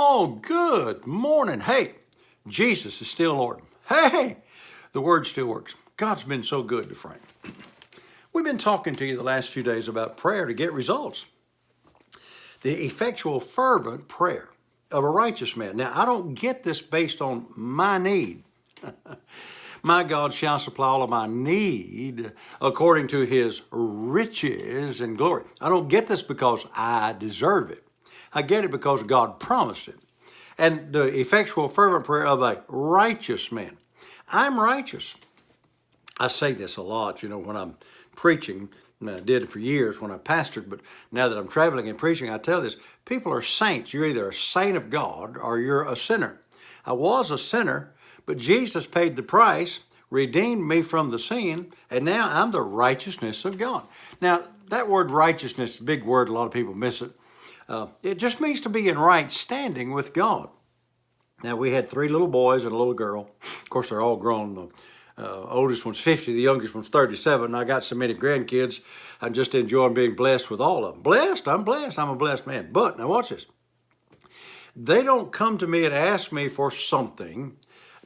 Oh, good morning. Hey, Jesus is still Lord. Hey, the word still works. God's been so good to Frank. We've been talking to you the last few days about prayer to get results. The effectual, fervent prayer of a righteous man. Now, I don't get this based on my need. My God shall supply all of my need according to his riches and glory. I don't get this because I deserve it. I get it because God promised it. And the effectual, fervent prayer of a righteous man. I'm righteous. I say this a lot, when I'm preaching. And I did it for years when I pastored, but now that I'm traveling and preaching, I tell this. People are saints. You're either a saint of God or you're a sinner. I was a sinner, but Jesus paid the price, redeemed me from the sin, and now I'm the righteousness of God. Now, that word righteousness is a big word. A lot of people miss it. It just means to be in right standing with God. Now, we had 3 little boys and a little girl. Of course, they're all grown. Oldest one's 50, the youngest one's 37. I got so many grandkids, I'm just enjoying being blessed with all of them. Blessed, I'm a blessed man. But, now watch this. They don't come to me and ask me for something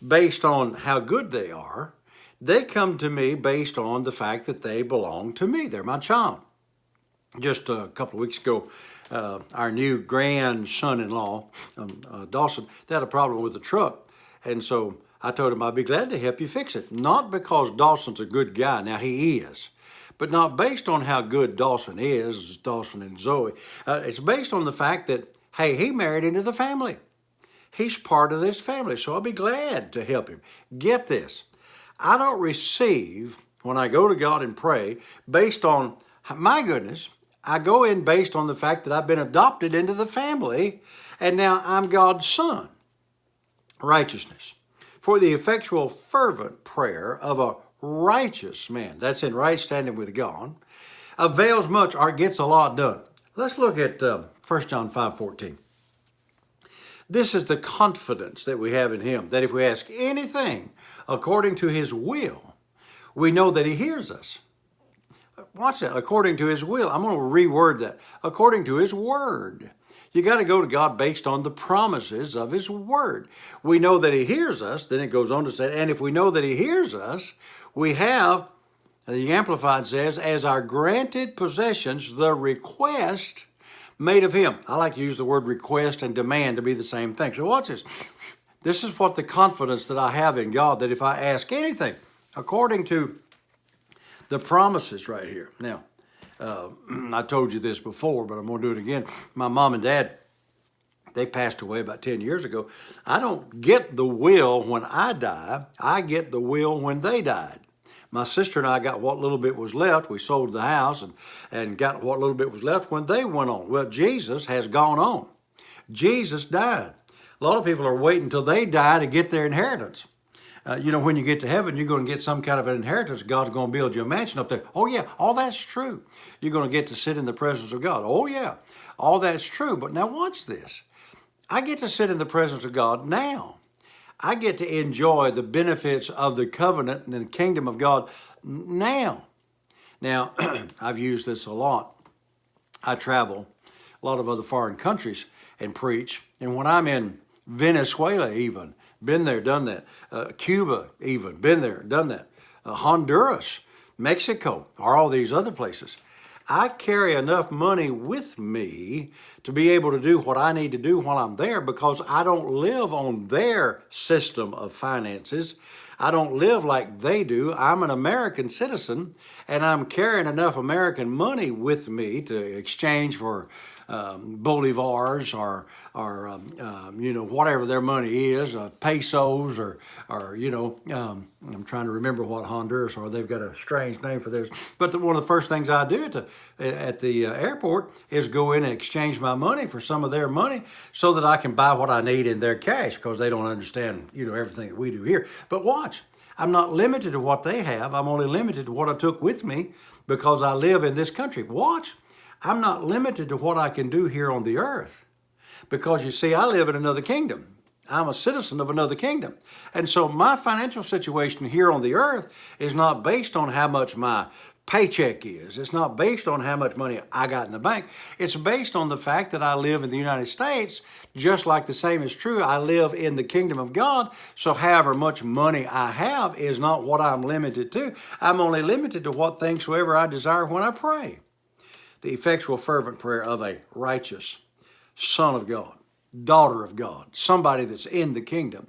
based on how good they are. They come to me based on the fact that they belong to me. They're my child. Just a couple of weeks ago, our new grandson-in-law, Dawson, they had a problem with the truck. And so I told him I'd be glad to help you fix it. Not because Dawson's a good guy. Now, he is. But not based on how good Dawson is, Dawson and Zoe. It's based on the fact that, hey, he married into the family. He's part of this family, so I'll be glad to help him. Get this. I don't receive, when I go to God and pray, based on my goodness. I go in based on the fact that I've been adopted into the family, and now I'm God's son. Righteousness. For the effectual, fervent prayer of a righteous man, that's in right standing with God, avails much or gets a lot done. Let's look at 1 John 5:14. This is the confidence that we have in him, that if we ask anything according to his will, we know that he hears us. Watch that, according to his will. I'm going to reword that. According to his word. You got to go to God based on the promises of his word. We know that he hears us. Then it goes on to say, and if we know that he hears us, we have, the Amplified says, as our granted possessions, the request made of him. I like to use the word request and demand to be the same thing. So watch this. This is what the confidence that I have in God, that if I ask anything according to the promises right here. Now, I told you this before, but I'm going to do it again. My mom and dad, they passed away about 10 years ago. I don't get the will when I die. I get the will when they died. My sister and I got what little bit was left. We sold the house and got what little bit was left when they went on. Well, Jesus has gone on. Jesus died. A lot of people are waiting until they die to get their inheritance. When you get to heaven, you're going to get some kind of an inheritance. God's going to build you a mansion up there. Oh, yeah, all that's true. You're going to get to sit in the presence of God. Oh, yeah, all that's true. But now watch this. I get to sit in the presence of God now. I get to enjoy the benefits of the covenant and the kingdom of God now. Now, I've used this a lot. I travel a lot of other foreign countries and preach. And when I'm in Venezuela even, been there, done that. Cuba even, been there, done that. Honduras, Mexico, or all these other places. I carry enough money with me to be able to do what I need to do while I'm there because I don't live on their system of finances. I don't live like they do. I'm an American citizen, and I'm carrying enough American money with me to exchange for bolivars or whatever their money is, pesos or I'm trying to remember what Honduras are. They've got a strange name for theirs. But one of the first things I do at the airport is go in and exchange my money for some of their money so that I can buy what I need in their cash because they don't understand, everything that we do here. But watch, I'm not limited to what they have. I'm only limited to what I took with me because I live in this country. Watch. I'm not limited to what I can do here on the earth because, you see, I live in another kingdom. I'm a citizen of another kingdom. And so my financial situation here on the earth is not based on how much my paycheck is. It's not based on how much money I got in the bank. It's based on the fact that I live in the United States, just like the same is true. I live in the kingdom of God. So however much money I have is not what I'm limited to. I'm only limited to what things soever I desire when I pray. The effectual fervent prayer of a righteous son of God, daughter of God, somebody that's in the kingdom,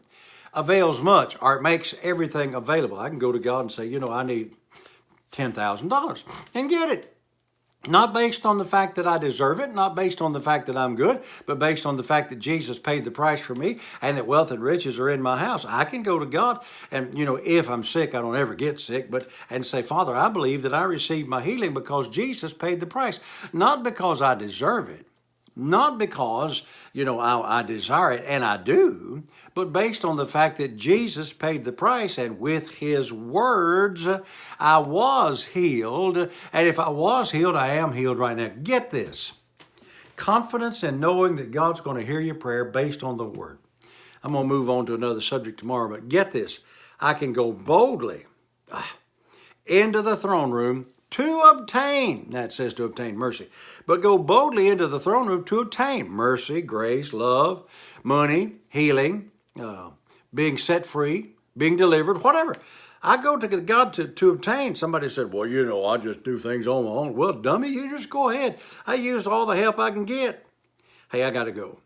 avails much, or it makes everything available. I can go to God and say, I need $10,000 and get it. Not based on the fact that I deserve it, not based on the fact that I'm good, but based on the fact that Jesus paid the price for me and that wealth and riches are in my house. I can go to God and, if I'm sick, I don't ever get sick, and say, Father, I believe that I received my healing because Jesus paid the price, not because I deserve it. Not because, I desire it, and I do, but based on the fact that Jesus paid the price, and with his words, I was healed. And if I was healed, I am healed right now. Get this. Confidence in knowing that God's going to hear your prayer based on the word. I'm going to move on to another subject tomorrow, but get this. I can go boldly into the throne room to obtain, that says to obtain mercy, but go boldly into the throne room to obtain mercy, grace, love, money, healing, being set free, being delivered, whatever. I go to God to obtain. Somebody said, well, I just do things on my own. Well, dummy, you just go ahead. I use all the help I can get. Hey, I got to go.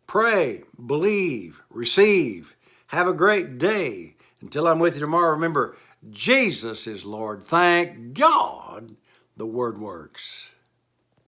Pray, believe, receive. Have a great day. Until I'm with you tomorrow, remember, Jesus is Lord. Thank God the word works.